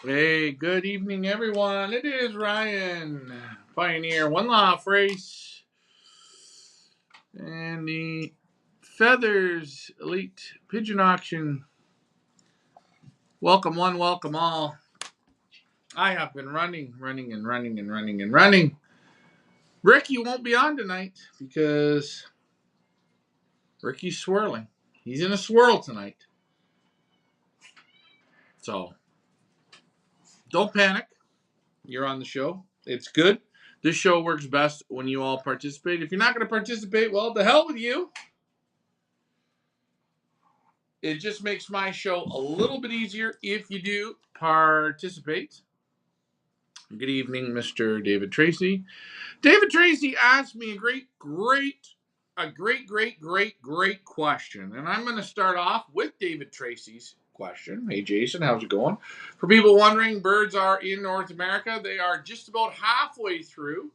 Hey, good evening, everyone. It is Ryan, Pioneer one-loft race, and the Feathers Elite Pigeon Auction. Welcome one, welcome all. I have been running. Ricky won't be on tonight because Ricky's swirling. He's in a swirl tonight. So don't panic. You're on the show. It's good. This show works best when you all participate. If you're not going to participate, well, the hell with you. It just makes my show a little bit easier if you do participate. Good evening, Mr. David Tracy. David Tracy asked me a great question. And I'm going to start off with David Tracy's question. Hey, Jason, how's it going? For people wondering, birds are in North America. They are just about halfway through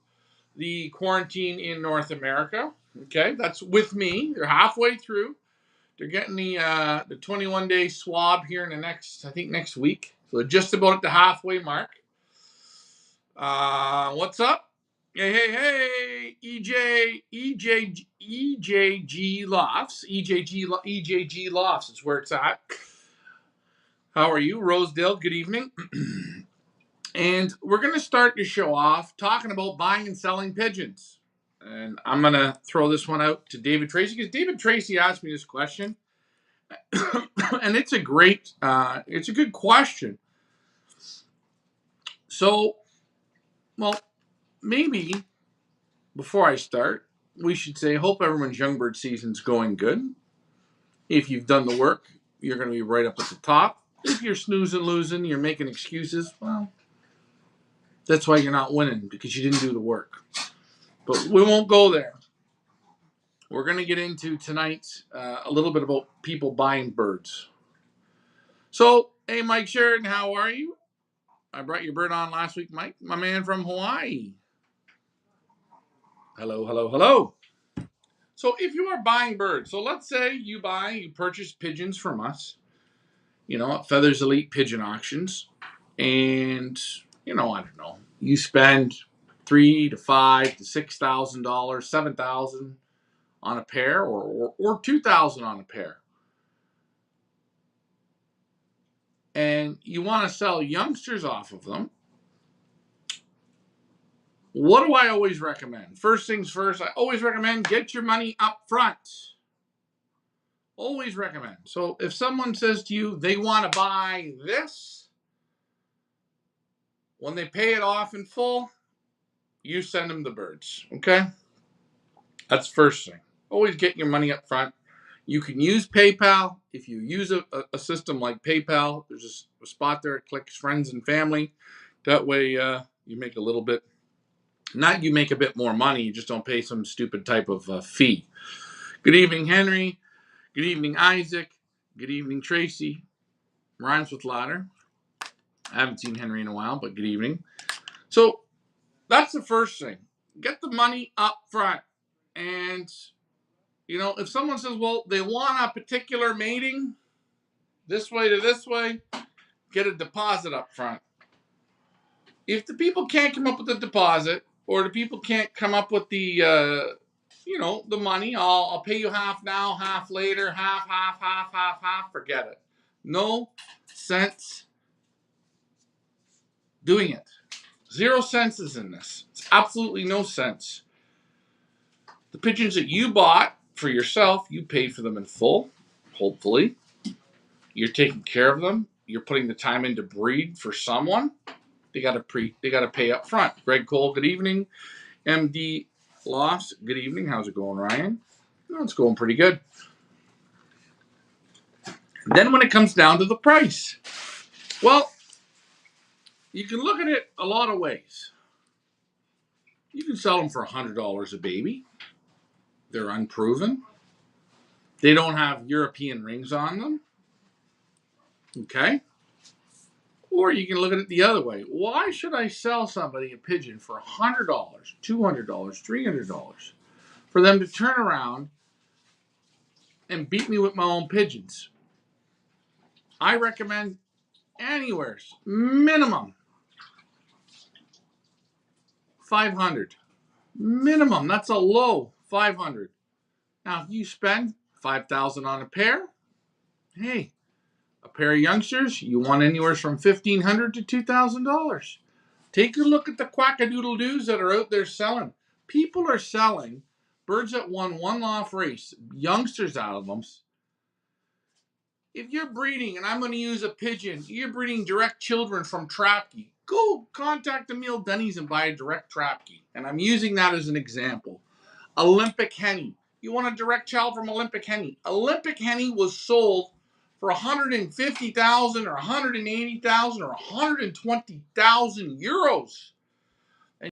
the quarantine in North America. Okay, that's with me. They're halfway through. They're getting the 21-day swab here in the next week. So just about at the halfway mark. What's up? Hey, EJG Lofts. EJG Lofts is where it's at. How are you? Rosedale, good evening. And we're going to start the show off talking about buying and selling pigeons. And I'm going to throw this one out to David Tracy because David Tracy asked me this question. And it's a good question. So, well, maybe before I start, we should say, hope everyone's young bird season's going good. If you've done the work, you're going to be right up at the top. If you're snoozing, losing, you're making excuses, well, that's why you're not winning, because you didn't do the work. But we won't go there. We're going to get into tonight a little bit about people buying birds. So, hey, Mike Sheridan, how are you? I brought your bird on last week, Mike, my man from Hawaii. Hello. So if you are buying birds, so let's say you purchase pigeons from us, at Feathers Elite Pigeon Auctions, and, I don't know, you spend $3,000 to $5,000 to $6,000, $7,000 on a pair, or $2,000 on a pair. And you want to sell youngsters off of them. What do I always recommend? First things first, I always recommend get your money up front. Always recommend. So if someone says to you they want to buy this, when they pay it off in full, you send them the birds. Okay? That's first thing. Always get your money up front. You can use PayPal. If you use a system like PayPal, there's a spot there. It clicks friends and family. That way you make a little bit. Not you make a bit more money. You just don't pay some stupid type of fee. Good evening, Henry. Good evening, Isaac. Good evening, Tracy. Rhymes with ladder. I haven't seen Henry in a while, but good evening. So that's the first thing. Get the money up front. And, if someone says, well, they want a particular mating, this way to this way, get a deposit up front. If the people can't come up with the deposit, or the people can't come up with the money, I'll pay you half now, half later, half, forget it. No sense doing it. 0 cents is in this. It's absolutely no sense. The pigeons that you bought for yourself, you paid for them in full, hopefully. You're taking care of them. You're putting the time in to breed for someone. They got to pay up front. Greg Cole, good evening. MD Lofts, good evening. How's it going, Ryan? It's going pretty good. Then when it comes down to the price, well, you can look at it a lot of ways. You can sell them for $100 a baby. They're unproven. They don't have European rings on them. Okay? Or you can look at it the other way. Why should I sell somebody a pigeon for $100, $200, $300 for them to turn around and beat me with my own pigeons? I recommend anywheres, minimum 500. Minimum, that's a low 500. Now, if you spend 5,000 on a pair, hey, a pair of youngsters, you want anywhere from $1,500 to $2,000. Take a look at the quackadoodle-doos that are out there selling. People are selling birds that won one-loft race, youngsters out of them. If you're breeding, and I'm going to use a pigeon, you're breeding direct children from Trapke, go contact Emil Denny's and buy a direct Trapke. And I'm using that as an example. Olympic Henny. You want a direct child from Olympic Henny. Olympic Henny was sold for 150,000 or 180,000 or 120,000 euros. And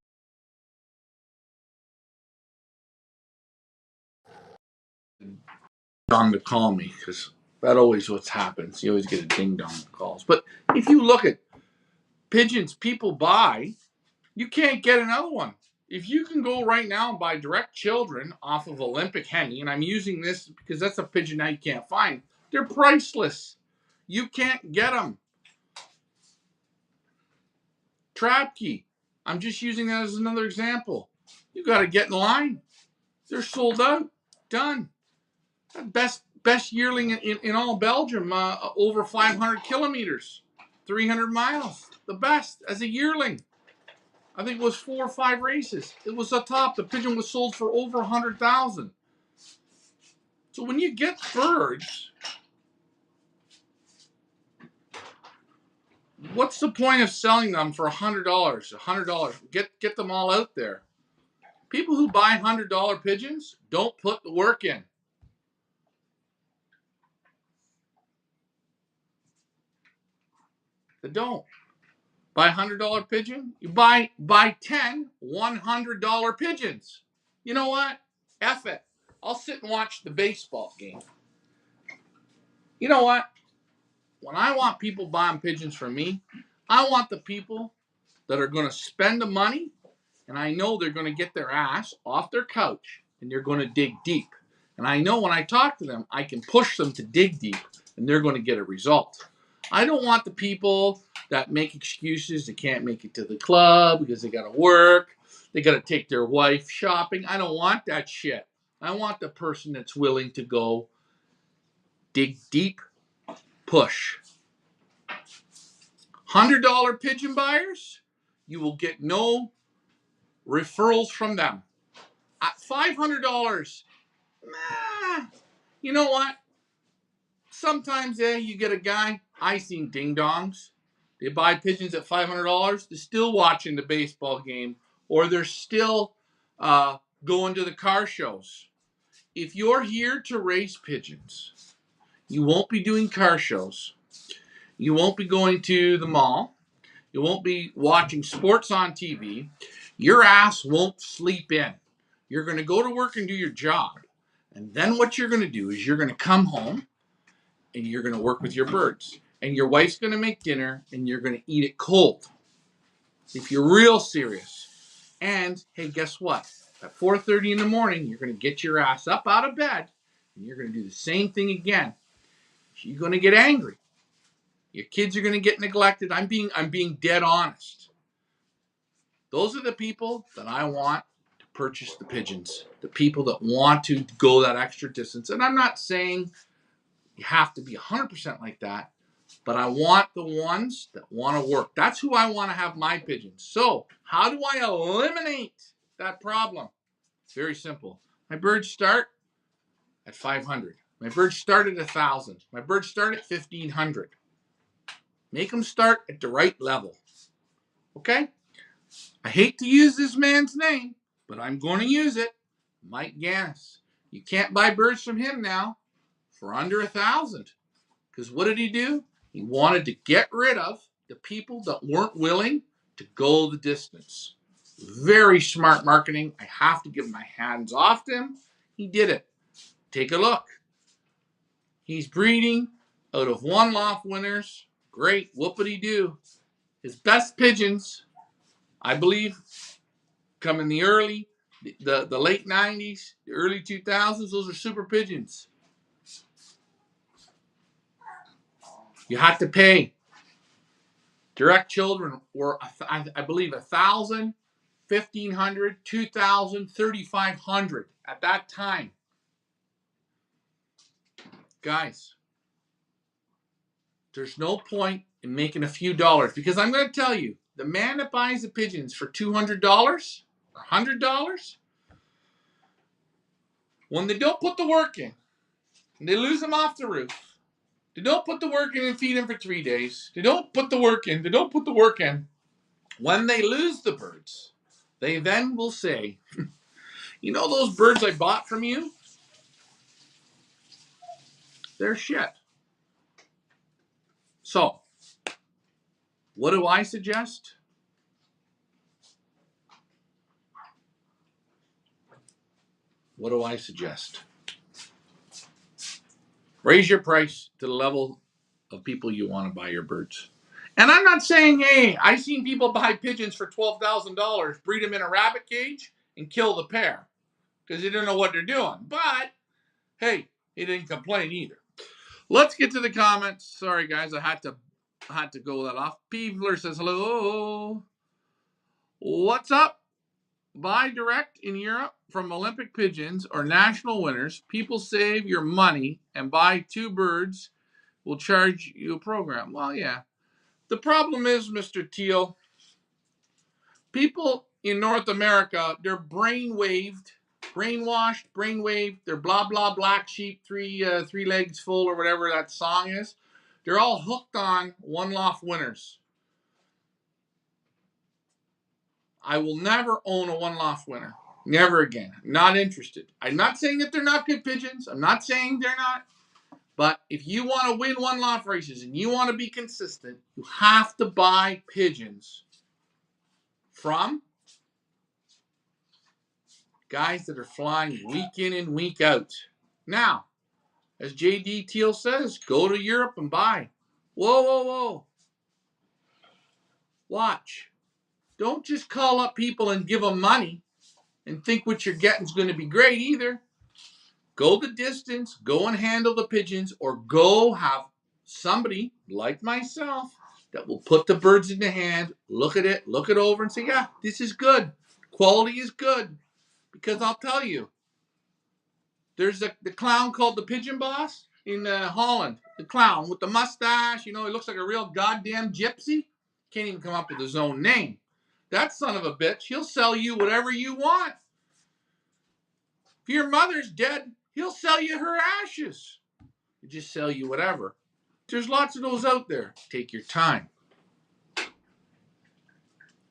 dong to call me, because that always what happens. You always get a ding dong calls. But if you look at pigeons people buy, you can't get another one. If you can go right now and buy direct children off of Olympic Henny, and I'm using this because that's a pigeon now you can't find, they're priceless. You can't get them. Trapke, I'm just using that as another example. You got to get in line. They're sold out. Done. Best yearling in all Belgium, over 500 kilometers, 300 miles. The best as a yearling. I think it was 4 or 5 races. It was the top. The pigeon was sold for over 100,000. So when you get birds, what's the point of selling them for $100? $100. Get them all out there. People who buy $100 pigeons don't put the work in. They don't. Buy $100 pigeon. You buy 10 $100 pigeons. You know what? F it. I'll sit and watch the baseball game. You know what? When I want people buying pigeons from me, I want the people that are going to spend the money, and I know they're going to get their ass off their couch and they're going to dig deep. And I know when I talk to them, I can push them to dig deep and they're going to get a result. I don't want the people that make excuses. They can't make it to the club because they got to work. They got to take their wife shopping. I don't want that shit. I want the person that's willing to go dig deep, push. $100 pigeon buyers, you will get no referrals from them. At $500, you know what? Sometimes you get a guy, I seen ding dongs. They buy pigeons at $500. They're still watching the baseball game, or they're still going to the car shows. If you're here to raise pigeons, you won't be doing car shows. You won't be going to the mall. You won't be watching sports on TV. Your ass won't sleep in. You're going to go to work and do your job. And then what you're going to do is you're going to come home and you're going to work with your birds. And your wife's going to make dinner and you're going to eat it cold. If you're real serious. And hey, guess what? At 4:30 in the morning, you're going to get your ass up out of bed and you're going to do the same thing again. You're going to get angry. Your kids are going to get neglected. I'm being dead honest. Those are the people that I want to purchase the pigeons. The people that want to go that extra distance. And I'm not saying you have to be 100% like that, but I want the ones that want to work. That's who I want to have my pigeons. So how do I eliminate that problem? It's very simple. My birds start at 500. My birds start at 1,000. My birds start at 1,500. Make them start at the right level. Okay? I hate to use this man's name, but I'm going to use it. Mike Gannis. You can't buy birds from him now for under 1,000. Because what did he do? He wanted to get rid of the people that weren't willing to go the distance. Very smart marketing. I have to give my hands off to him. He did it. Take a look. He's breeding out of one-loft winners. Great. Whoopity-doo. His best pigeons, I believe, come in the late 90s, the early 2000s. Those are super pigeons. You have to pay. Direct children were, I believe, 1,000, 1,500, 2,000, 3,500 at that time. Guys, there's no point in making a few dollars, because I'm going to tell you, the man that buys the pigeons for $200 or $100, when they don't put the work in, and they lose them off the roof, they don't put the work in and feed them for 3 days, they don't put the work in, when they lose the birds, they then will say, you know those birds I bought from you? They're shit. So, what do I suggest? What do I suggest? Raise your price to the level of people you want to buy your birds. And I'm not saying, hey, I've seen people buy pigeons for $12,000, breed them in a rabbit cage, and kill the pair because they don't know what they're doing. But, hey, he didn't complain either. Let's get to the comments. Sorry, guys, I had to go that off. Peevler says, hello. What's up? Buy direct in Europe from Olympic pigeons or national winners. People save your money and buy 2 birds. Will charge you a program. Well, yeah. The problem is, Mr. Teal, people in North America, they're brainwashed. They're blah, blah, black sheep, three legs full, or whatever that song is. They're all hooked on one-loft winners. I will never own a one-loft winner. Never again. Not interested. I'm not saying that they're not good pigeons. I'm not saying they're not. But if you want to win one-loft races and you want to be consistent, you have to buy pigeons from guys that are flying week in and week out. Now, as JD Teal says, go to Europe and buy. Whoa. Watch. Don't just call up people and give them money and think what you're getting is going to be great either. Go the distance, go and handle the pigeons, or go have somebody like myself that will put the birds in the hand, look at it, look it over, and say, yeah, this is good. Quality is good. Because I'll tell you, there's the clown called the Pigeon Boss in Holland. The clown with the mustache, he looks like a real goddamn gypsy. Can't even come up with his own name. That son of a bitch, he'll sell you whatever you want. If your mother's dead, he'll sell you her ashes. He'll just sell you whatever. There's lots of those out there. Take your time.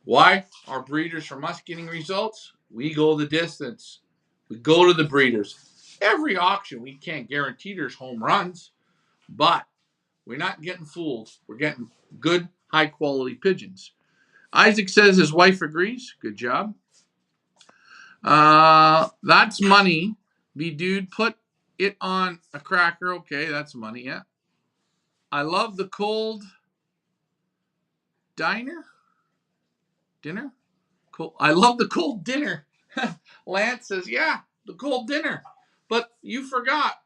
Why are breeders from us getting results? We go the distance. We go to the breeders. Every auction, we can't guarantee there's home runs, but we're not getting fooled. We're getting good, high-quality pigeons. Isaac says his wife agrees. Good job. That's money. Be dude, put it on a cracker. Okay, that's money, yeah. I love the cold dinner. Cool. I love the cold dinner. Lance says, yeah, the cold dinner. But you forgot.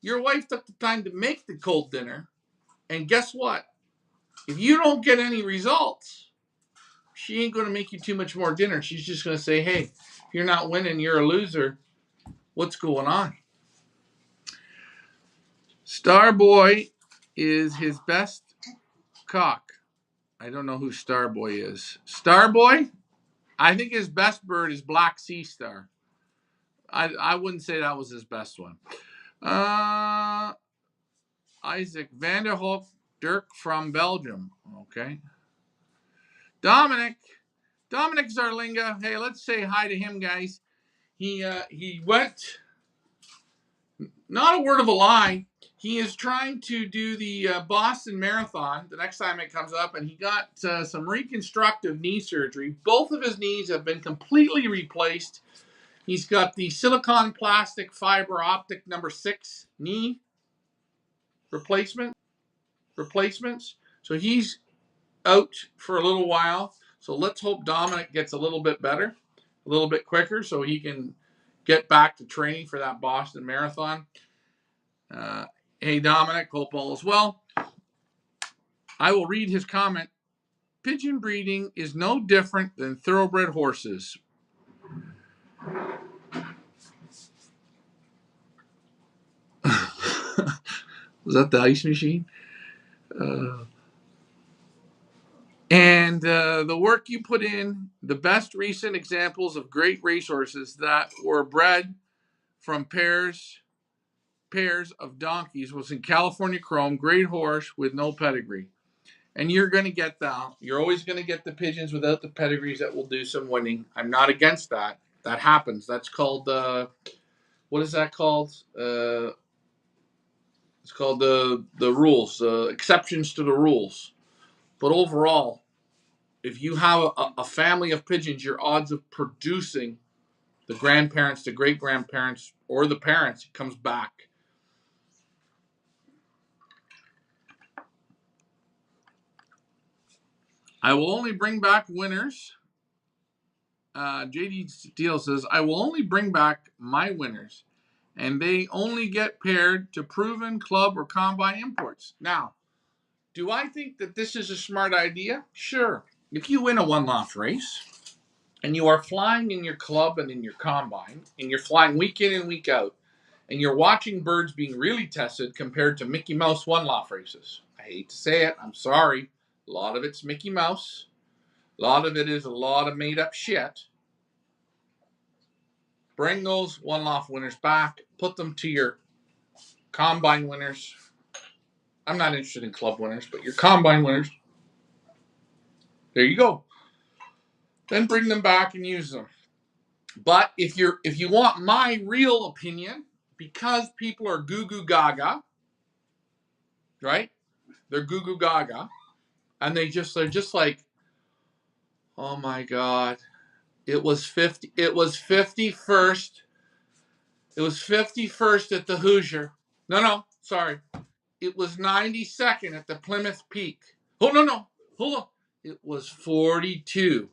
Your wife took the time to make the cold dinner. And guess what? If you don't get any results, she ain't going to make you too much more dinner. She's just going to say, hey, if you're not winning, you're a loser. What's going on? Starboy is his best cock. I don't know who Starboy is. Starboy? I think his best bird is Black Sea Star. I wouldn't say that was his best one. Isaac Vanderhoek Dirk from Belgium. Okay. Dominic Zarlinga. Hey, let's say hi to him, guys. He went, not a word of a lie, he is trying to do the Boston Marathon the next time it comes up, and he got some reconstructive knee surgery. Both of his knees have been completely replaced. He's got the silicone plastic fiber optic number 6 knee replacements. So he's out for a little while. So let's hope Dominic gets a little bit better, a little bit quicker, so he can get back to training for that Boston Marathon. Hey, Dominic, hope all is well. I will read his comment. Pigeon breeding is no different than thoroughbred horses. Was that the ice machine? And the work you put in, the best recent examples of great racehorses that were bred from pairs of donkeys was in California Chrome, great horse with no pedigree. And you're going to get that. You're always going to get the pigeons without the pedigrees that will do some winning. I'm not against that. That happens. That's called, what is that called? It's called the rules, exceptions to the rules. But overall, if you have a family of pigeons, your odds of producing the grandparents, the great grandparents, or the parents comes back. I will only bring back winners. JD Steele says, I will only bring back my winners, and they only get paired to proven club or combine imports. Now, do I think that this is a smart idea? Sure. If you win a one-loft race, and you are flying in your club and in your combine, and you're flying week in and week out, and you're watching birds being really tested compared to Mickey Mouse one-loft races. I hate to say it, I'm sorry. A lot of it's Mickey Mouse. A lot of it is a lot of made-up shit. Bring those one-loft winners back. Put them to your combine winners. I'm not interested in club winners, but your combine winners. There you go. Then bring them back and use them. But if you want my real opinion, because people are goo goo gaga, right? They're goo goo gaga, and they're just like, oh my god, it was 51st. It was 51st at the Hoosier. No, sorry. It was 92nd at the Plymouth Peak. Oh no, hold on. It was 42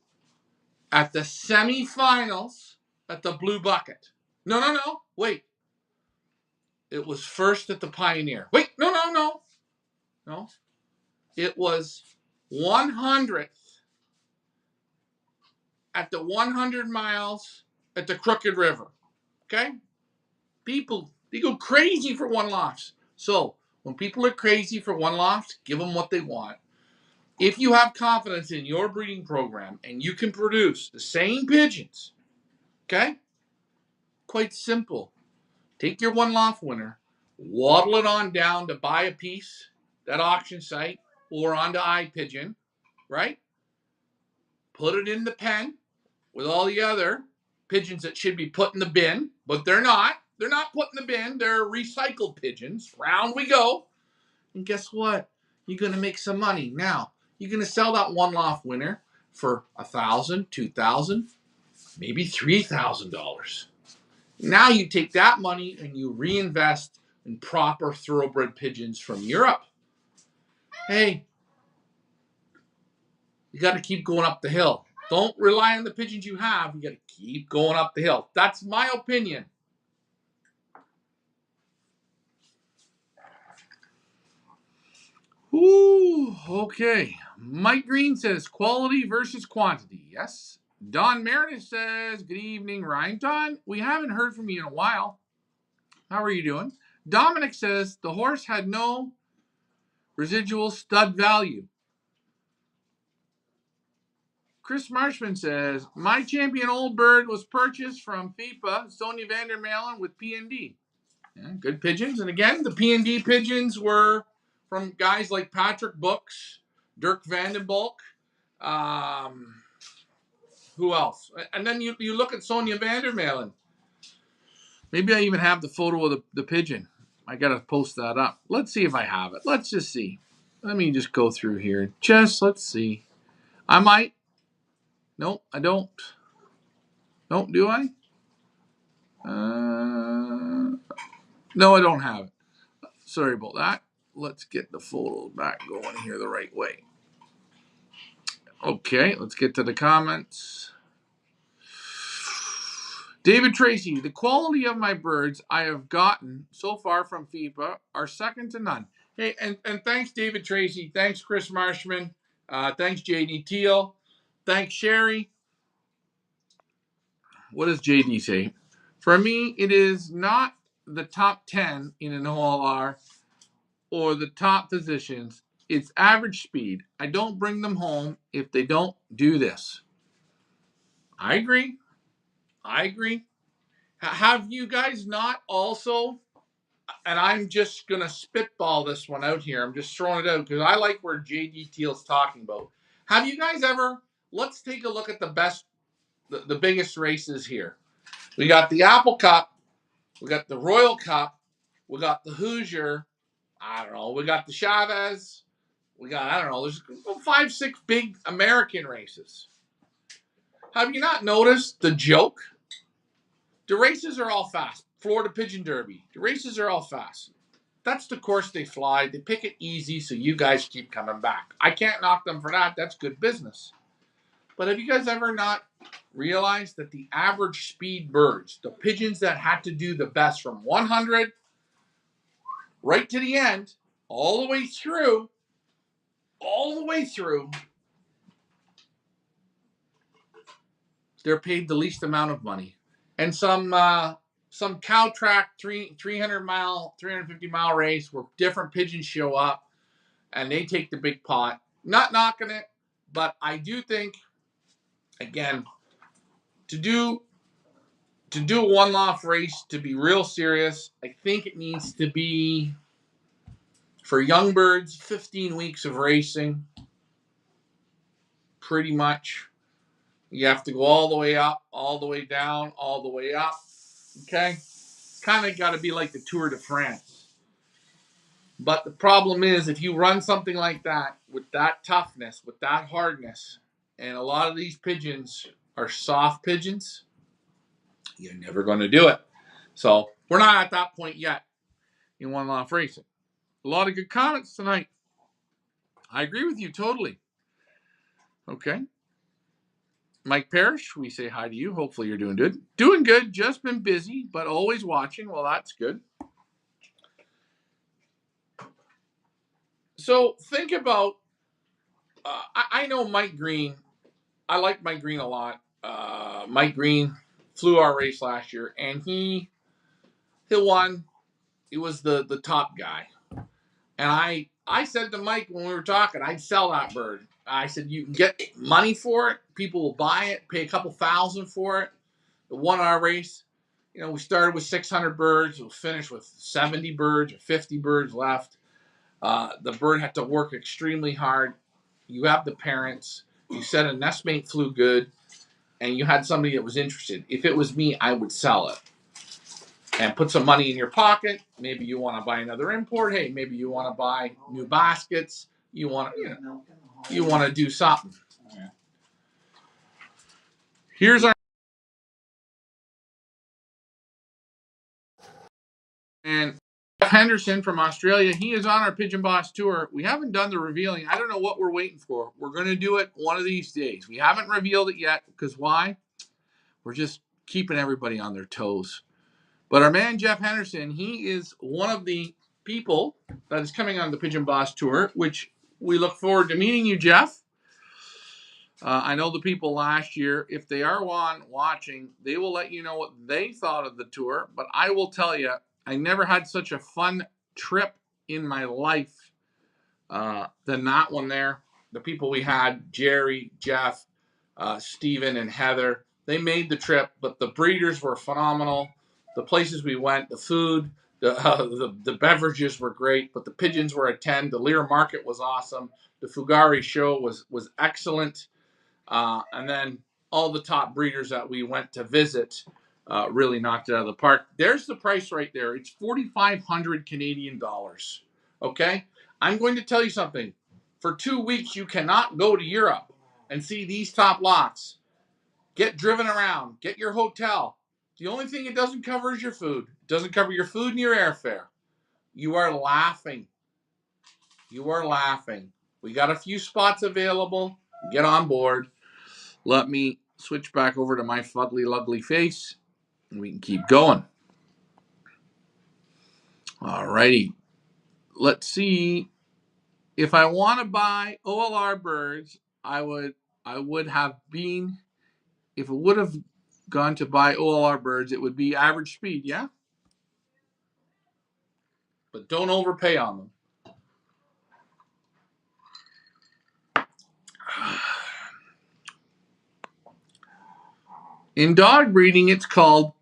at the semifinals at the Blue Bucket. No. Wait. It was first at the Pioneer. Wait, no. It was 100th at the 100 miles at the Crooked River. Okay? People, they go crazy for one-lofts. So, when people are crazy for one-lofts, give them what they want. If you have confidence in your breeding program and you can produce the same pigeons, okay? Quite simple. Take your one-loft winner, waddle it on down to buy a piece, that auction site, or onto iPigeon, right? Put it in the pen with all the other pigeons that should be put in the bin, but they're not. They're not put in the bin. They're recycled pigeons. Round we go. And guess what? You're going to make some money. Now, you're going to sell that one-loft winner for $1,000, $2,000, maybe $3,000. Now you take that money and you reinvest in proper thoroughbred pigeons from Europe. Hey, you got to keep going up the hill. Don't rely on the pigeons you have. You got to keep going up the hill. That's my opinion. Ooh, okay. Mike Green says quality versus quantity. Yes. Don Meredith says, good evening, Ryan. Don, we haven't heard from you in a while. How are you doing? Dominic says the horse had no residual stud value. Chris Marshman says, my champion old bird was purchased from FIPA, Sonia Vandermalen with P&D. Yeah, good pigeons. And again, the P&D pigeons were from guys like Patrick Books, Dirk Vandenbalk, who else? And then you look at Sonia Vandermalen. Maybe I even have the photo of the pigeon. I got to post that up. Let's see if I have it. Let's just see. Let me just go through here. Let's see. I might. No, I don't. No, do I? No, I don't have it. Sorry about that. Let's get the photos back going here the right way. Okay, let's get to the comments. David Tracy, the quality of my birds I have gotten so far from FIPA are second to none. Hey, and thanks, David Tracy. Thanks, Chris Marshman. Thanks, JD Teal. Thanks, Sherry. What does JD say? For me, it is not the top 10 in an OLR or the top positions. It's average speed. I don't bring them home if they don't do this. I agree. I agree. Have you guys not also, and I'm just going to spitball this one out here. I'm just throwing it out because I like where JD Teal's talking about. Have you guys ever, let's take a look at the biggest races here. We got the Apple Cup. We got the Royal Cup. We got the Hoosier. I don't know. We got the Chavez. We got, I don't know, there's 5, 6 big American races. Have you not noticed the joke? The races are all fast. Florida Pigeon Derby. The races are all fast. That's the course they fly. They pick it easy so you guys keep coming back. I can't knock them for that. That's good business. But have you guys ever not realized that the average speed birds, the pigeons that had to do the best from 100 right to the end, all the way through, they're paid the least amount of money. And some cow track 350 mile race where different pigeons show up and they take the big pot. Not knocking it, but I do think, again, to do a one-loft race, to be real serious, I think it needs to be, for young birds, 15 weeks of racing, pretty much. You have to go all the way up, all the way down, all the way up. Okay? Kind of got to be like the Tour de France. But the problem is, if you run something like that, with that toughness, with that hardness, and a lot of these pigeons are soft pigeons, you're never going to do it. So we're not at that point yet in one-loft racing. A lot of good comments tonight. I agree with you totally. Okay. Mike Parrish, we say hi to you. Hopefully you're doing good. Doing good. Just been busy, but always watching. Well, that's good. So think about, I know Mike Green. I like Mike Green a lot. Mike Green flew our race last year, and he won. He was the top guy. And I said to Mike when we were talking, I'd sell that bird. I said, you can get money for it. People will buy it, pay a couple thousand for it. It won our race. You know, we started with 600 birds. We'll finish with 70 birds or 50 birds left. The bird had to work extremely hard. You have the parents. You said a nestmate flew good, and you had somebody that was interested. If it was me, I would sell it and put some money in your pocket. Maybe you want to buy another import. Hey, maybe you want to buy new baskets. You want to do something. Here's our and Henderson from Australia. He is on our Pigeon Boss tour. We haven't done the revealing. I don't know what we're waiting for. We're going to do it one of these days. We haven't revealed it yet because why? We're just keeping everybody on their toes. But our man Jeff Henderson, he is one of the people that is coming on the Pigeon Boss tour, which we look forward to meeting you, Jeff. I know the people last year, if they are watching, they will let you know what they thought of the tour. But I will tell you, I never had such a fun trip in my life than that one there. The people we had, Jerry, Jeff, Stephen, and Heather, they made the trip, but the breeders were phenomenal. The places we went, the food, the beverages were great, but the pigeons were a 10. The Lear Market was awesome. The Fugari show was excellent. And then all the top breeders that we went to visit really knocked it out of the park. There's the price right there. It's 4,500 Canadian dollars. Okay? I'm going to tell you something. For 2 weeks, you cannot go to Europe and see these top lots. Get driven around. Get your hotel. The only thing it doesn't cover is your food. It doesn't cover your food and your airfare. You are laughing. You are laughing. We got a few spots available. Get on board. Let me switch back over to my fugly, lovely face, and we can keep going. All righty. let's see. If I want to buy OLR birds, I would have been, if it would have gone to buy OLR birds, it would be average speed, yeah? But don't overpay on them. In dog breeding, it's called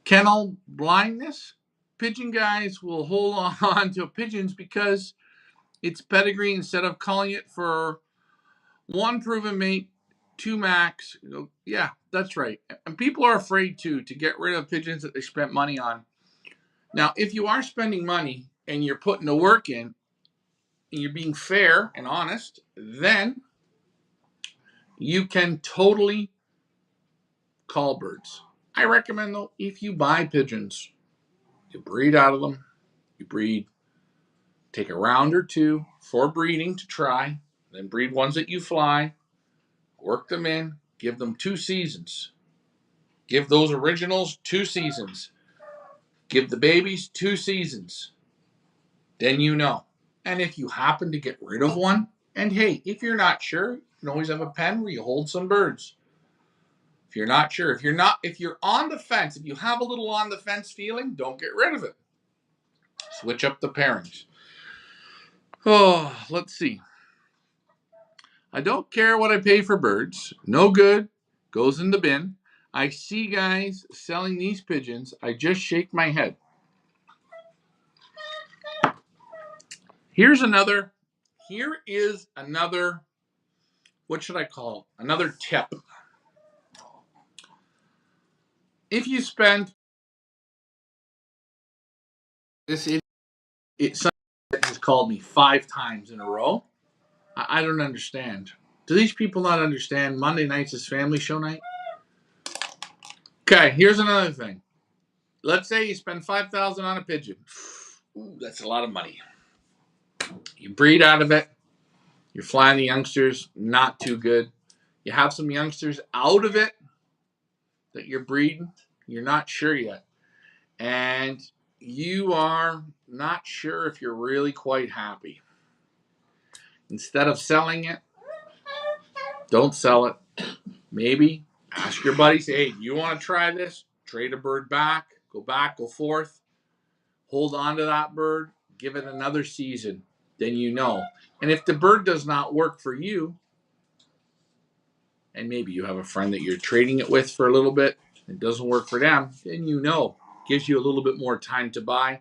kennel blindness. Pigeon guys will hold on to pigeons because it's pedigree instead of calling it for one proven mate, two max. Yeah, that's right. And people are afraid to get rid of pigeons that they spent money on. Now, if you are spending money and you're putting the work in and you're being fair and honest, then you can totally call birds. I recommend, though, if you buy pigeons, you breed out of them, you breed, take a round or two for breeding to try, then breed ones that you fly, work them in, give them 2 seasons. Give those originals 2 seasons. Give the babies 2 seasons. Then you know. And if you happen to get rid of one, and hey, if you're not sure, you can always have a pen where you hold some birds. If you're not sure, if you're on the fence, if you have a little on the fence feeling, don't get rid of it. Switch up the pairings. Oh, let's see. I don't care what I pay for birds. No good. Goes in the bin. I see guys selling these pigeons. I just shake my head. Here is another, what should I call it? Another tip. If you spend, someone has called me 5 times in a row. I don't understand. Do these people not understand Monday nights is family show night? Okay, here's another thing. Let's say you spend $5,000 on a pigeon. Ooh, that's a lot of money. You breed out of it. You're flying the youngsters, not too good. You have some youngsters out of it that you're breeding. You're not sure yet. And you are not sure if you're really quite happy. Instead of selling it, don't sell it. Maybe ask your buddies, hey, you want to try this? Trade a bird back, go forth, hold on to that bird, give it another season, then you know. And if the bird does not work for you, and maybe you have a friend that you're trading it with for a little bit, and it doesn't work for them, then you know. Gives you a little bit more time to buy.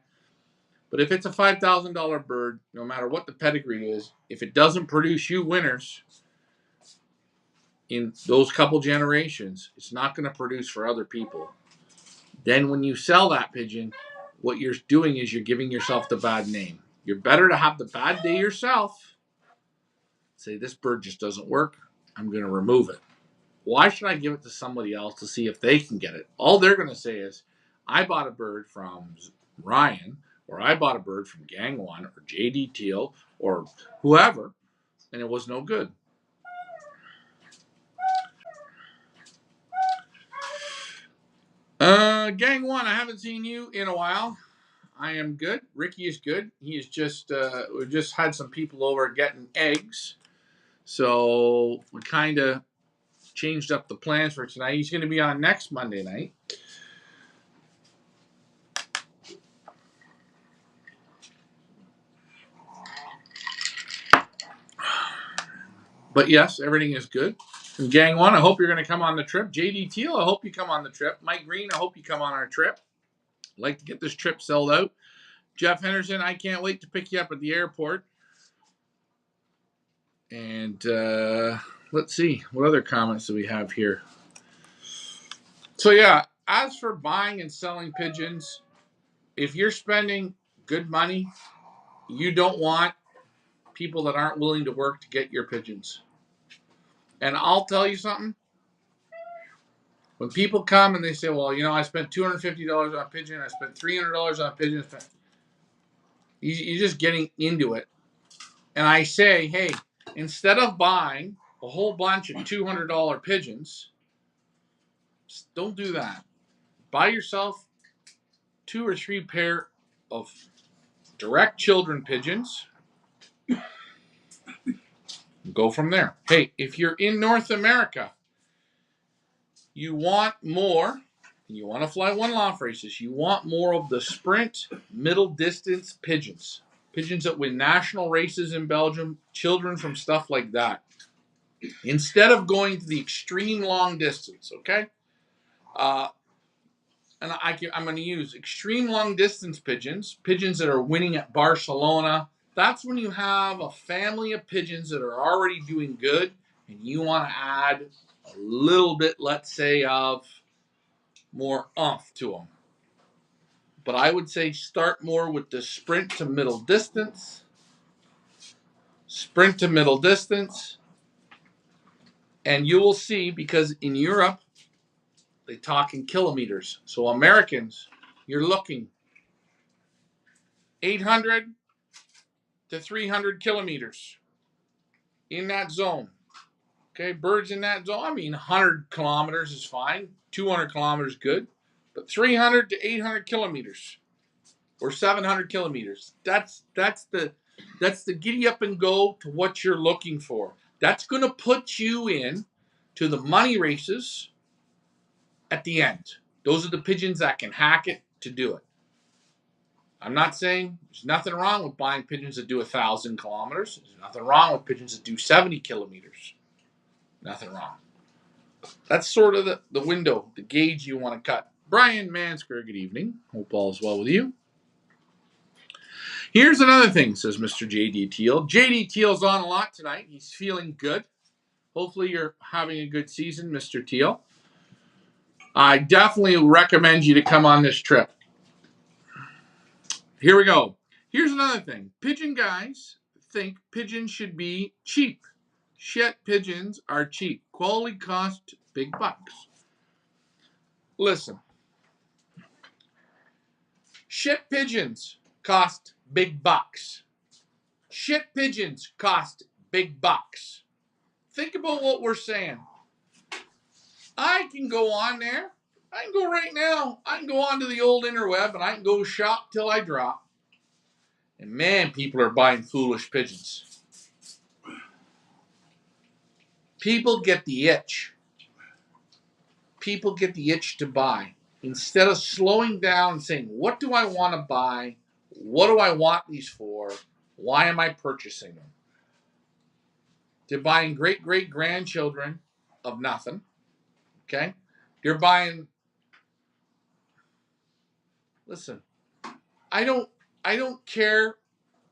But if it's a $5,000 bird, no matter what the pedigree is, if it doesn't produce you winners in those couple generations, it's not going to produce for other people. Then when you sell that pigeon, what you're doing is you're giving yourself the bad name. You're better to have the bad day yourself. Say, this bird just doesn't work. I'm going to remove it. Why should I give it to somebody else to see if they can get it? All they're going to say is, I bought a bird from Ryan, or I bought a bird from Gang One, or JD Teal, or whoever, and it was no good. Gang One, I haven't seen you in a while. I am good. Ricky is good. He is just, we just had some people over getting eggs. So we kind of changed up the plans for tonight. He's going to be on next Monday night. But yes, everything is good. And Gang One, I hope you're going to come on the trip. JD Teal, I hope you come on the trip. Mike Green, I hope you come on our trip. I'd like to get this trip sold out. Jeff Henderson, I can't wait to pick you up at the airport. And let's see, what other comments do we have here? So yeah, as for buying and selling pigeons, if you're spending good money, you don't want people that aren't willing to work to get your pigeons. And I'll tell you something. When people come and they say, well, I spent $250 on a pigeon, I spent $300 on a pigeon, you're just getting into it. And I say, hey, instead of buying a whole bunch of $200 pigeons, don't do that. Buy yourself 2 or 3 pair of direct children pigeons. Go from there. Hey, if you're in North America, you want more, you want to fly one-loft races, you want more of the sprint, middle distance pigeons. Pigeons that win national races in Belgium, children from stuff like that. Instead of going to the extreme long distance, okay? And I'm going to use extreme long distance pigeons, pigeons that are winning at Barcelona. That's when you have a family of pigeons that are already doing good, and you want to add a little bit, let's say, of more oomph to them. But I would say start more with the sprint to middle distance. Sprint to middle distance. And you will see, because in Europe, they talk in kilometers. So Americans, you're looking 800 to 300 kilometers in that zone. Okay, birds in that zone. I mean, 100 kilometers is fine. 200 kilometers good. But 300 to 800 kilometers or 700 kilometers. That's the giddy up and go to what you're looking for. That's going to put you in to the money races at the end. Those are the pigeons that can hack it to do it. I'm not saying there's nothing wrong with buying pigeons that do 1,000 kilometers. There's nothing wrong with pigeons that do 70 kilometers. Nothing wrong. That's sort of the window, the gauge you want to cut. Brian Mansker, good evening. Hope all is well with you. Here's another thing, says Mr. J.D. Teal. J.D. Teal's on a lot tonight. He's feeling good. Hopefully you're having a good season, Mr. Teal. I definitely recommend you to come on this trip. Here we go. Here's another thing. Pigeon guys think pigeons should be cheap. Shit pigeons are cheap. Quality cost big bucks. Listen. Shit pigeons cost big bucks. Shit pigeons cost big bucks. Think about what we're saying. I can go on there. I can go right now. I can go onto the old interweb and I can go shop till I drop. And man, people are buying foolish pigeons. People get the itch. People get the itch to buy. Instead of slowing down and saying, what do I want to buy? What do I want these for? Why am I purchasing them? They're buying great-great-grandchildren of nothing. Okay? You're buying... Listen, I don't care,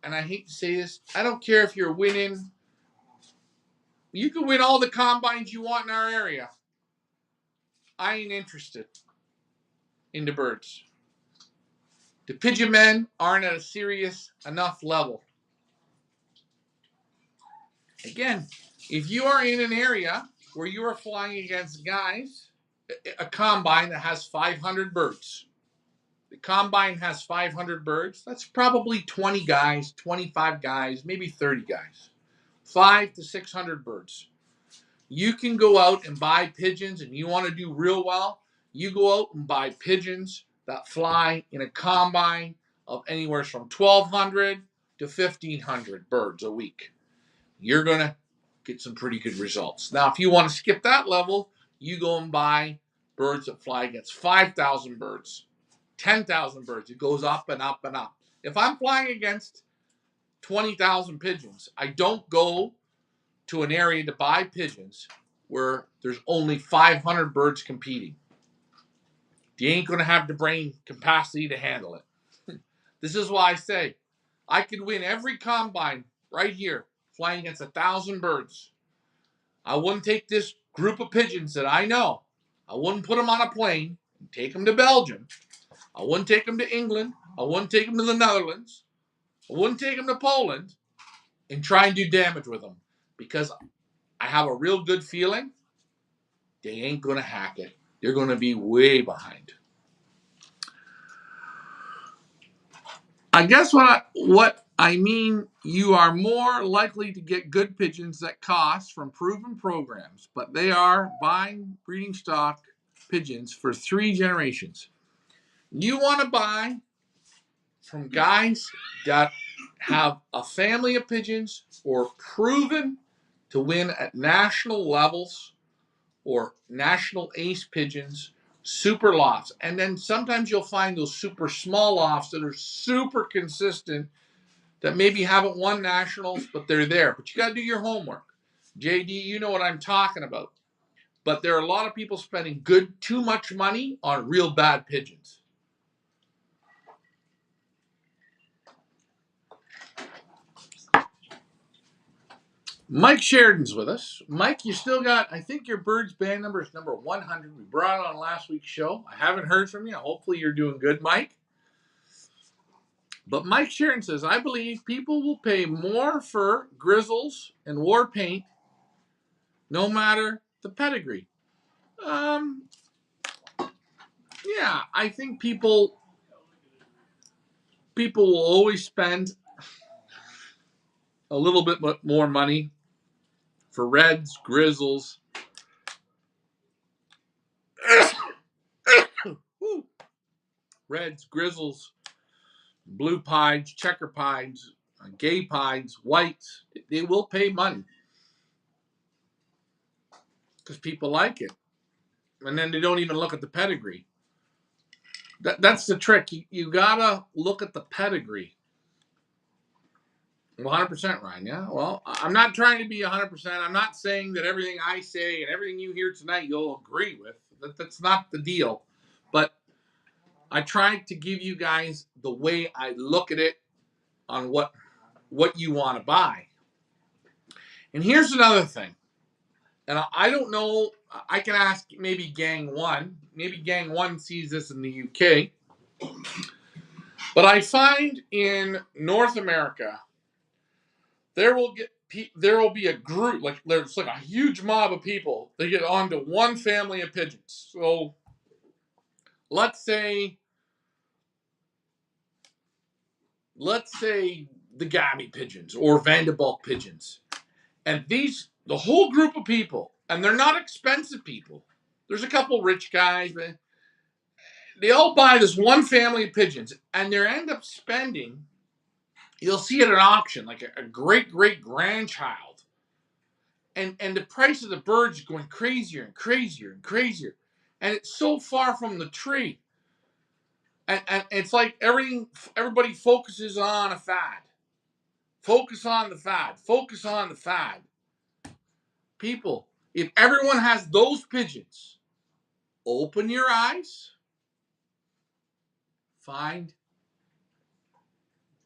and I hate to say this, I don't care if you're winning. You can win all the combines you want in our area. I ain't interested in the birds. The pigeon men aren't at a serious enough level. Again, if you are in an area where you are flying against guys, a combine that has 500 birds. The combine has 500 birds. That's probably 20 guys, 25 guys, maybe 30 guys. 500 to 600 birds. You can go out and buy pigeons, and you want to do real well, you go out and buy pigeons that fly in a combine of anywhere from 1,200 to 1,500 birds a week. You're going to get some pretty good results. Now, if you want to skip that level, you go and buy birds that fly against 5,000 birds, 10,000 birds. It goes up and up and up. If I'm flying against 20,000 pigeons, I don't go to an area to buy pigeons where there's only 500 birds competing. You ain't going to have the brain capacity to handle it. This is why I say I could win every combine right here flying against 1,000 birds. I wouldn't take this group of pigeons that I know. I wouldn't put them on a plane and take them to Belgium. I wouldn't take them to England. I wouldn't take them to the Netherlands. I wouldn't take them to Poland and try and do damage with them, because I have a real good feeling they ain't going to hack it. They're going to be way behind. I guess what I mean, you are more likely to get good pigeons that cost from proven programs, but they are buying breeding stock pigeons for 3 generations. You want to buy from guys that have a family of pigeons or proven to win at national levels or national ace pigeons, super lofts. And then sometimes you'll find those super small lofts that are super consistent that maybe haven't won nationals, but they're there. But you got to do your homework. JD, you know what I'm talking about. But there are a lot of people spending too much money on real bad pigeons. Mike Sheridan's with us. Mike, you still got, I think your bird's band number is number 100. We brought it on last week's show. I haven't heard from you. Hopefully you're doing good, Mike. But Mike Sheridan says, I believe people will pay more for grizzles and war paint no matter the pedigree. Yeah, I think people will always spend a little bit more money for reds, grizzles, reds, grizzles, blue pieds, checker pieds, gay pieds, whites. They will pay money because people like it. And then they don't even look at the pedigree. That's the trick. You gotta look at the pedigree. 100%, Ryan. Yeah. Well, I'm not trying to be 100%. I'm not saying that everything I say and everything you hear tonight you'll agree with. That's not the deal. But I tried to give you guys the way I look at it on what you want to buy. And here's another thing. And I don't know. I can ask maybe Gang 1. Maybe Gang 1 sees this in the UK. But I find in North America, there will be a group, like there's like a huge mob of people. They get onto one family of pigeons. So let's say the Gabby pigeons or Vanderbilt pigeons. And the whole group of people, and they're not expensive people. There's a couple rich guys, but they all buy this one family of pigeons, and they end up spending, you'll see it at an auction, like a great-great-grandchild. And the price of the birds is going crazier and crazier and crazier. And it's so far from the tree. And it's like everybody focuses on a fad. Focus on the fad. Focus on the fad. People, if everyone has those pigeons, open your eyes, find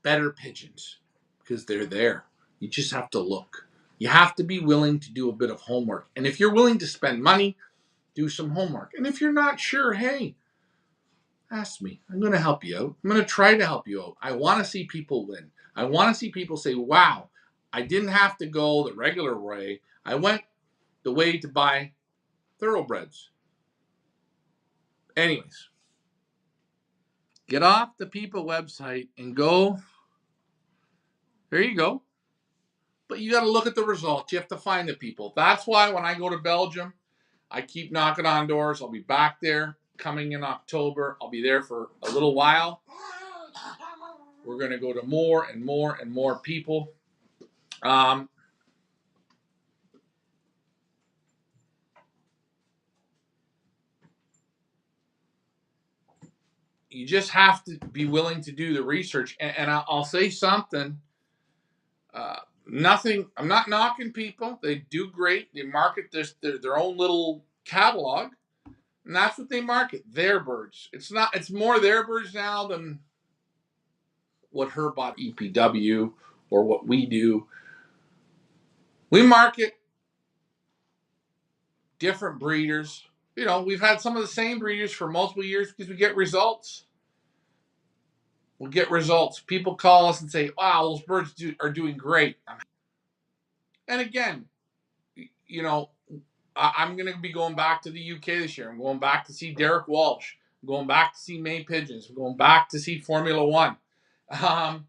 better pigeons because they're there. You just have to look. You have to be willing to do a bit of homework. And if you're willing to spend money, do some homework. And if you're not sure, hey, ask me. I'm going to help you out. I'm going to try to help you out. I want to see people win. I want to see people say, wow, I didn't have to go the regular way. I went the way to buy thoroughbreds. Anyways, get off the People website and go. There you go. But you got to look at the results. You have to find the people. That's why when I go to Belgium, I keep knocking on doors. I'll be back there coming in October. I'll be there for a little while. We're going to go to more and more and more people. You just have to be willing to do the research. And I'll say something. Nothing. I'm not knocking people. They do great. They market their own little catalog, and that's what they market. Their birds. It's more their birds now than what Herbot EPW or what we do. We market different breeders. You know, we've had some of the same breeders for multiple years because we get results. We'll get results. People call us and say, wow, those birds are doing great. And again, you know, I'm going to be going back to the UK this year. I'm going back to see Derek Walsh. I'm going back to see May Pigeons. I'm going back to see Formula One. And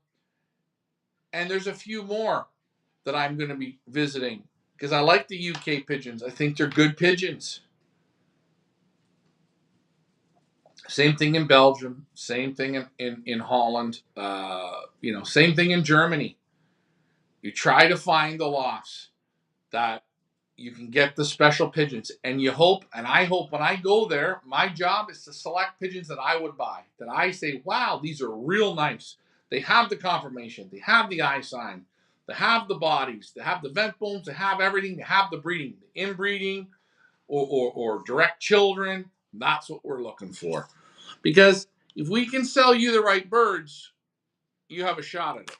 there's a few more that I'm going to be visiting because I like the UK pigeons. I think they're good pigeons. Same thing in Belgium. Same thing in Holland. Same thing in Germany. You try to find the lofts that you can get the special pigeons, and you hope, and I hope when I go there, my job is to select pigeons that I would buy, that I say, wow, these are real nice. They have the conformation, they have the eye sign, they have the bodies, they have the vent bones, they have everything, they have the breeding, the inbreeding, or direct children. That's what we're looking for. Because if we can sell you the right birds, you have a shot at it.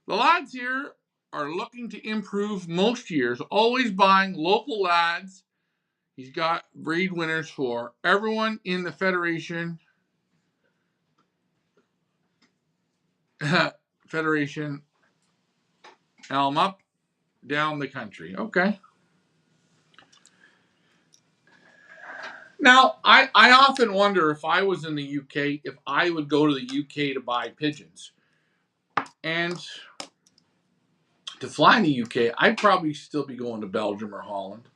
The lads here are looking to improve most years, always buying local lads. He's got breed winners for everyone in the Federation. Federation elm up, down the country. Okay. Now, I often wonder if I was in the UK, if I would go to the UK to buy pigeons. And to fly in the UK, I'd probably still be going to Belgium or Holland.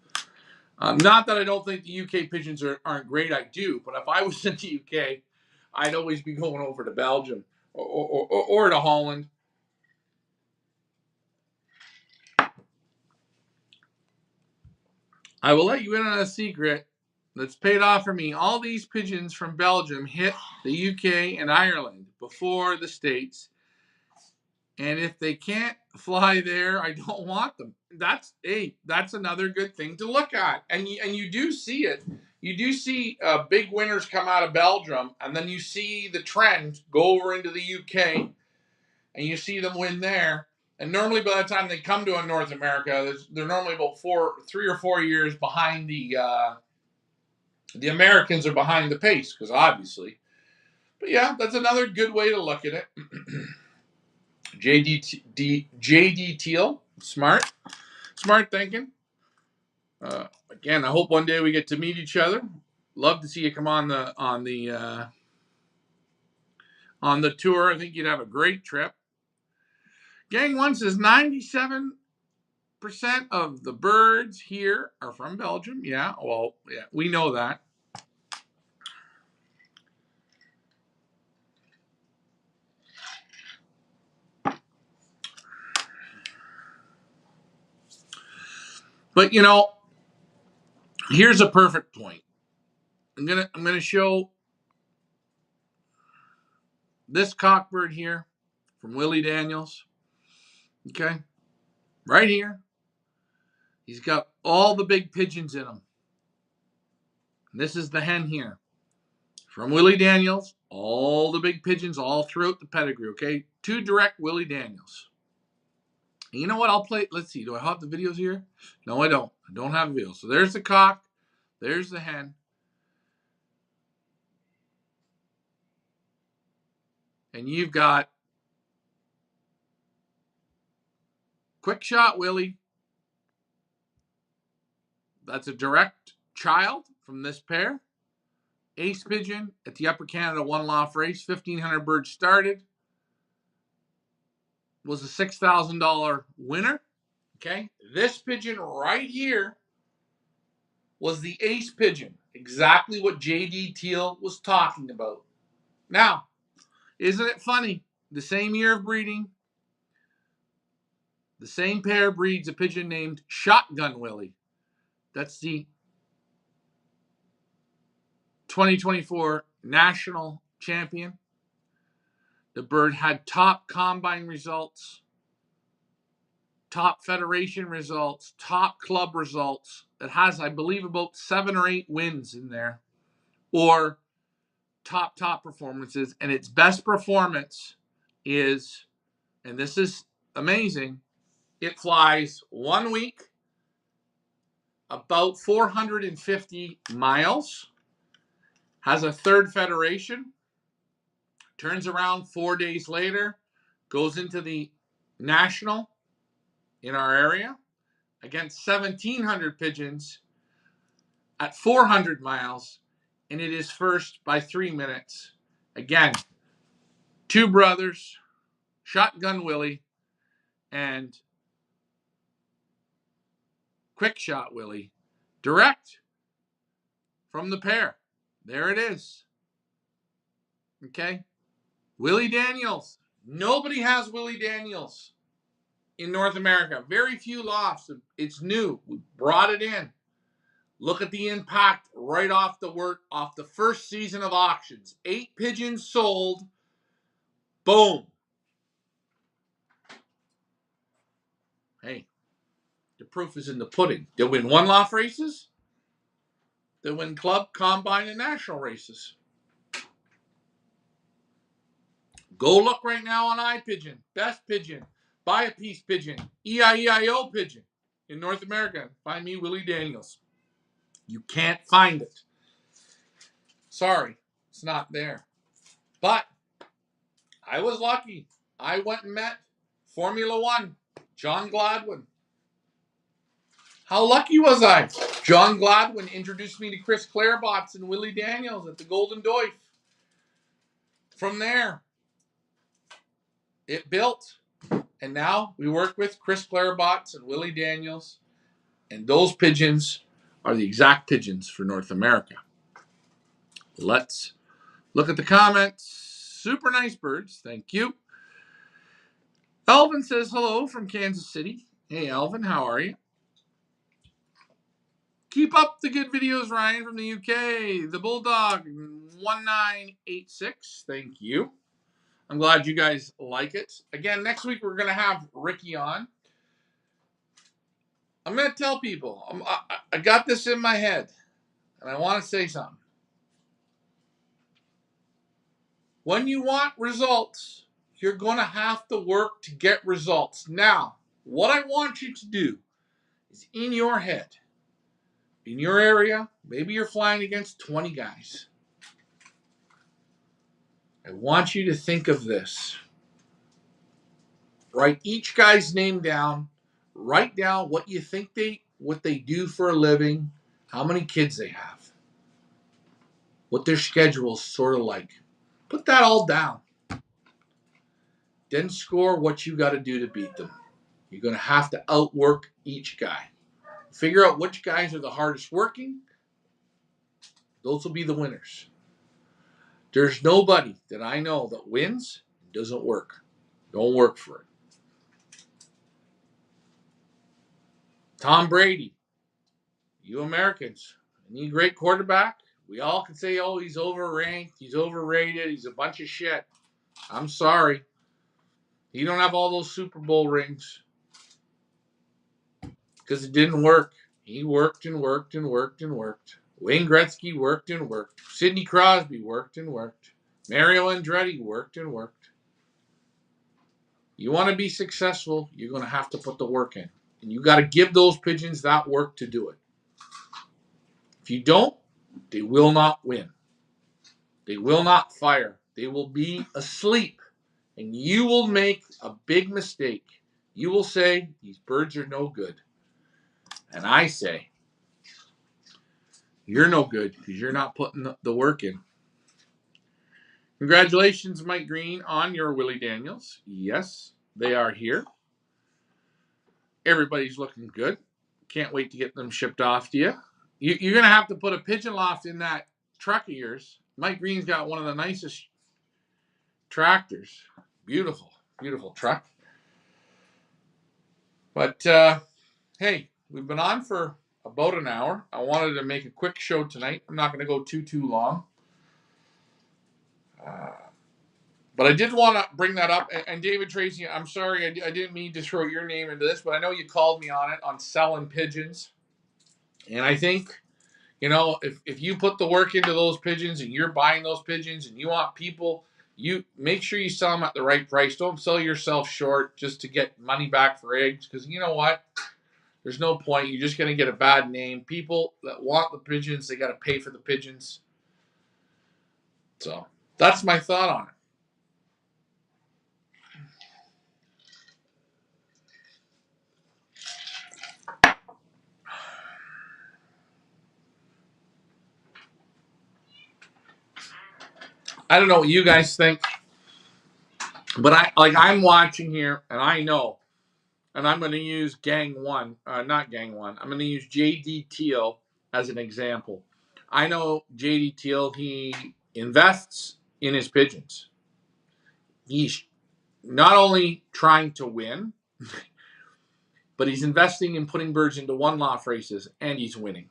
Not that I don't think the UK pigeons aren't great, I do, but if I was in the UK, I'd always be going over to Belgium or to Holland. I will let you in on a secret that's paid off for me. All these pigeons from Belgium hit the UK and Ireland before the States. And if they can't fly there, I don't want them. That's another good thing to look at. And you do see it. You do see big winners come out of Belgium, and then you see the trend go over into the UK, and you see them win there. And normally, by the time they come to North America, they're normally about 3 or 4 years behind the Americans are behind the pace, because obviously. But yeah, that's another good way to look at it. JD Teal, smart thinking. Again, I hope one day we get to meet each other. Love to see you come on the tour. I think you'd have a great trip. Gang One says 97% of the birds here are from Belgium. Yeah, well, yeah, we know that. But here's a perfect point. I'm gonna show this cockbird here from Willy Daniels. Okay, right here. He's got all the big pigeons in him. And this is the hen here from Willy Daniels. All the big pigeons all throughout the pedigree. Okay, 2 direct Willy Daniels. And you know what? I'll play. Let's see. Do I have the videos here? No, I don't. I don't have videos. So there's the cock. There's the hen. And you've got Quick Shot Willie. That's a direct child from this pair. Ace Pigeon at the Upper Canada one-loft race. 1,500 birds started. Was a $6,000 winner. Okay. This pigeon right here was the Ace Pigeon. Exactly what JD Teal was talking about. Now, isn't it funny? The same year of breeding, the same pair breeds a pigeon named Shotgun Willie. That's the 2024 national champion. The bird had top combine results, top federation results, top club results. It has, I believe, about 7 or 8 wins in there, or top performances. And its best performance is, and this is amazing, it flies 1 week, about 450 miles, has a 3rd federation, turns around 4 days later, goes into the national in our area against 1,700 pigeons at 400 miles, and it is first by 3 minutes. Again, 2 brothers, Shotgun Willie and Quick Shot Willie, direct from the pair. There it is. Okay. Willy Daniels. Nobody has Willy Daniels in North America. Very few lofts. It's new. We brought it in. Look at the impact right off the first season of auctions. 8 pigeons sold. Boom. Hey, the proof is in the pudding. They win one-loft races. They win club, combine, and national races. Go look right now on iPigeon. Best pigeon. Buy a piece pigeon. EIEIO pigeon. In North America. Find me Willy Daniels. You can't find it. Sorry. It's not there. But I was lucky. I went and met Formula One. John Gladwin. How lucky was I? John Gladwin introduced me to Chris Clairbots and Willy Daniels at the Golden Doif. From there, it built. And now we work with Chris Clairbots and Willy Daniels. And those pigeons are the exact pigeons for North America. Let's look at the comments. Super nice birds. Thank you. Alvin says hello from Kansas City. Hey, Alvin, how are you? Keep up the good videos, Ryan, from the UK. The Bulldog 1986. Thank you. I'm glad you guys like it. Again, next week we're going to have Ricky on. I'm going to tell people, I got this in my head, and I want to say something. When you want results, you're going to have to work to get results. Now, what I want you to do is in your head, in your area, maybe you're flying against 20 guys. I want you to think of this. Write each guy's name down. Write down what you think what they do for a living, how many kids they have, what their schedule's sort of like. Put that all down. Then score what you got to do to beat them. You're going to have to outwork each guy. Figure out which guys are the hardest working. Those will be the winners. There's nobody that I know that wins and doesn't work. Don't work for it. Tom Brady. You Americans need a great quarterback. We all can say, oh, he's overranked, he's overrated, he's a bunch of shit. I'm sorry. He don't have all those Super Bowl rings because it didn't work. He worked and worked and worked and worked. Wayne Gretzky worked and worked. Sidney Crosby worked and worked. Mario Andretti worked and worked. You want to be successful, you're going to have to put the work in. And you got to give those pigeons that work to do it. If you don't, they will not win. They will not fire. They will be asleep. And you will make a big mistake. You will say, these birds are no good. And I say, you're no good because you're not putting the work in. Congratulations, Mike Green, on your Willy Daniels. Yes, they are here. Everybody's looking good. Can't wait to get them shipped off to you. You're going to have to put a pigeon loft in that truck of yours. Mike Green's got one of the nicest tractors. Beautiful, beautiful truck. But, hey, we've been on for about an hour. I wanted to make a quick show tonight. I'm not going to go too long. But I did want to bring that up. And David Tracy, I'm sorry, I didn't mean to throw your name into this, but I know you called me on it, on selling pigeons. And I think, you know, if you put the work into those pigeons and you're buying those pigeons and you want people, you make sure you sell them at the right price. Don't sell yourself short just to get money back for eggs. Because you know what? There's no point. You're just going to get a bad name. People that want the pigeons, they got to pay for the pigeons. So that's my thought on it. I don't know what you guys think, but I'm watching here and I know, and I'm going to use not Gang 1. I'm going to use JD Teal as an example. I know JD Teal, he invests in his pigeons. He's not only trying to win, but he's investing in putting birds into one-loft races, and he's winning.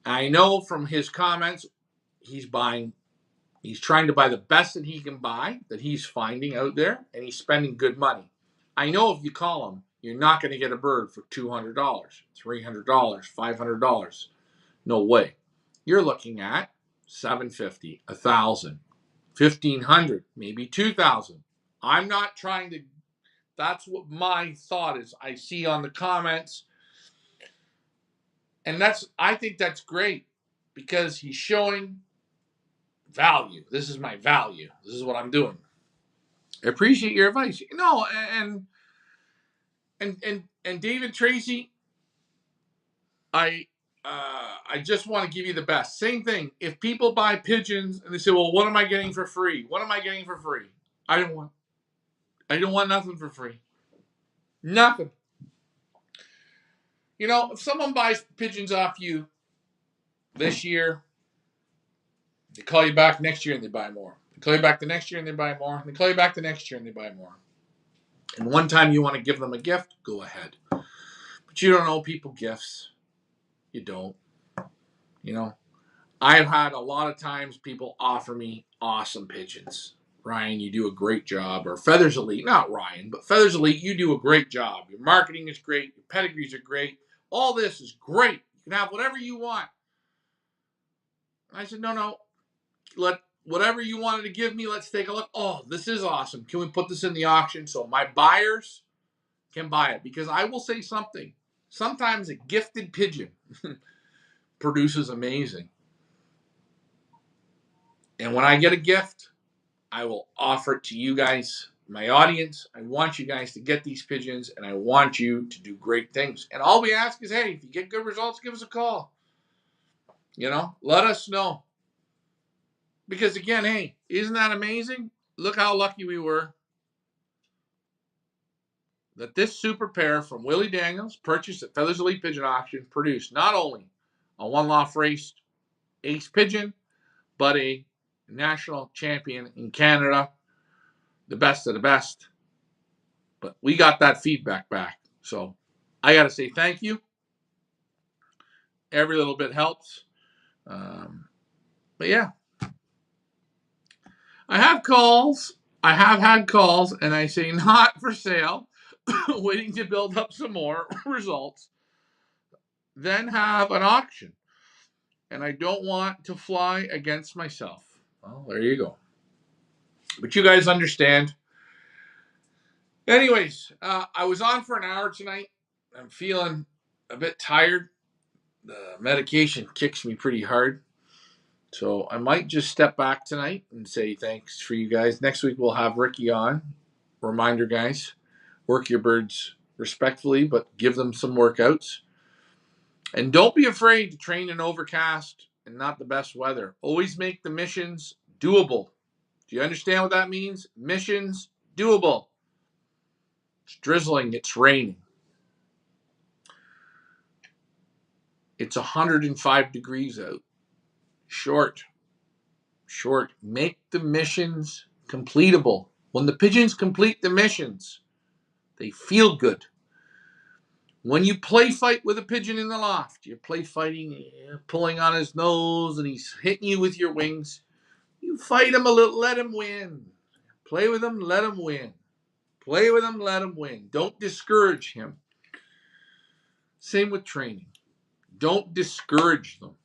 I know from his comments, he's trying to buy the best that he can buy, that he's finding out there, and he's spending good money. I know if you call him, you're not going to get a bird for $200, $300, $500. No way. You're looking at $750, $1,000, $1,500, maybe $2,000. I'm not trying to. That's what my thought is. I see on the comments, and I think that's great because he's showing value. This is my value. This is what I'm doing. I appreciate your advice. And David Tracy, I just want to give you the best. Same thing. If people buy pigeons and they say, "Well, what am I getting for free? What am I getting for free?" I don't want nothing for free. Nothing. If someone buys pigeons off you this year, they call you back next year and they buy more. They call you back the next year and they buy more. They call you back the next year and they buy more. And one time you want to give them a gift, go ahead. But you don't owe people gifts. You don't. I've had a lot of times people offer me awesome pigeons. Ryan, you do a great job. Or Feathers Elite, not Ryan, but Feathers Elite, you do a great job. Your marketing is great. Your pedigrees are great. All this is great. You can have whatever you want. I said, no. Whatever you wanted to give me, let's take a look. Oh, this is awesome. Can we put this in the auction so my buyers can buy it? Because I will say something. Sometimes a gifted pigeon produces amazing. And when I get a gift, I will offer it to you guys, my audience. I want you guys to get these pigeons, and I want you to do great things. And all we ask is, hey, if you get good results, give us a call. Let us know. Because again, hey, isn't that amazing? Look how lucky we were that this super pair from Willy Daniels, purchased at Feathers Elite Pigeon Auction, produced not only a one-loft raced ace pigeon, but a national champion in Canada, the best of the best. But we got that feedback back. So I got to say thank you. Every little bit helps. But yeah, I have calls. I have had calls, and I say not for sale, waiting to build up some more results, then have an auction. And I don't want to fly against myself. Well, there you go. But you guys understand. Anyways, I was on for an hour tonight. I'm feeling a bit tired. The medication kicks me pretty hard. So I might just step back tonight and say thanks for you guys. Next week we'll have Ricky on. Reminder, guys, work your birds respectfully, but give them some workouts. And don't be afraid to train in overcast and not the best weather. Always make the missions doable. Do you understand what that means? Missions doable. It's drizzling, it's raining. It's 105 degrees out. Short. Make the missions completable. When the pigeons complete the missions, they feel good. When you play fight with a pigeon in the loft, you're play fighting, pulling on his nose, and he's hitting you with your wings. You fight him a little, let him win. Play with him, let him win. Play with him, let him win. Don't discourage him. Same with training. Don't discourage them.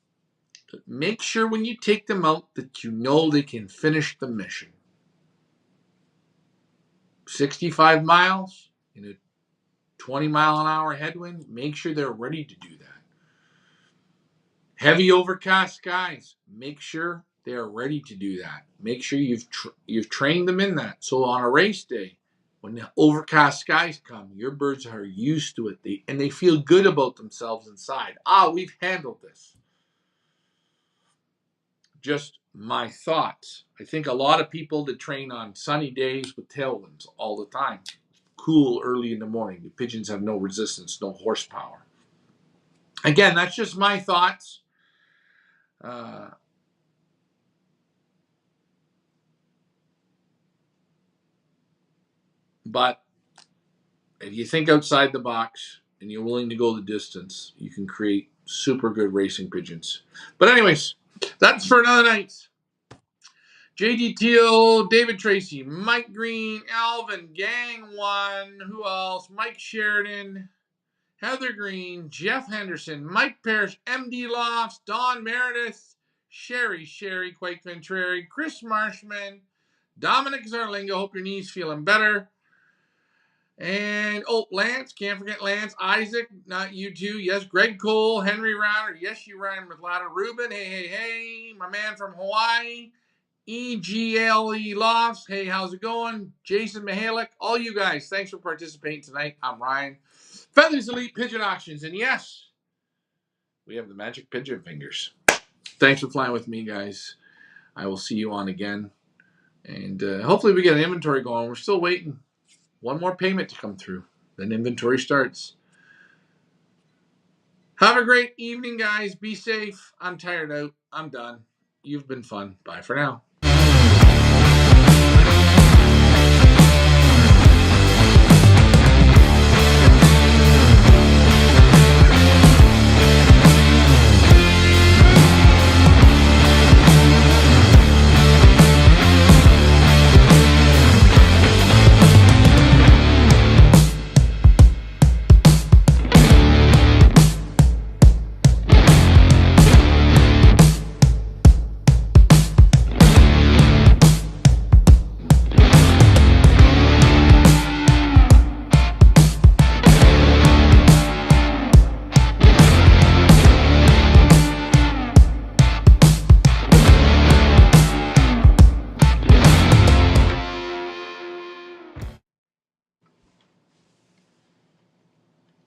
But make sure when you take them out that you know they can finish the mission. 65 miles in a 20-mile-an-hour headwind, make sure they're ready to do that. Heavy overcast skies, make sure they're ready to do that. Make sure you've trained them in that. So on a race day, when the overcast skies come, your birds are used to it, and they feel good about themselves inside. We've handled this. Just my thoughts. I think a lot of people that train on sunny days with tailwinds all the time, cool early in the morning. The pigeons have no resistance, no horsepower. Again, that's just my thoughts. But if you think outside the box and you're willing to go the distance, you can create super good racing pigeons. But anyways, that's for another night. JD Teal, David Tracy, Mike Green, Alvin, Gang One, who else? Mike Sheridan, Heather Green, Jeff Henderson, Mike Parrish, MD Lofts, Don Meredith, Sherry, Quake Ventrari, Chris Marshman, Dominic Zarlinga. Hope your knee's feeling better. And Lance, can't forget Lance, Isaac, not you two. Yes, Greg Cole, Henry Rounder. Yes, you rhyme with Lada Ruben. Hey, my man from Hawaii. EGLE Lofts. Hey, how's it going? Jason Mihalik. All you guys, thanks for participating tonight. I'm Ryan. Feathers Elite Pigeon Auctions. And yes, we have the magic pigeon fingers. Thanks for flying with me, guys. I will see you on again. And hopefully we get an inventory going. We're still waiting. One more payment to come through. Then inventory starts. Have a great evening, guys. Be safe. I'm tired out. I'm done. You've been fun. Bye for now.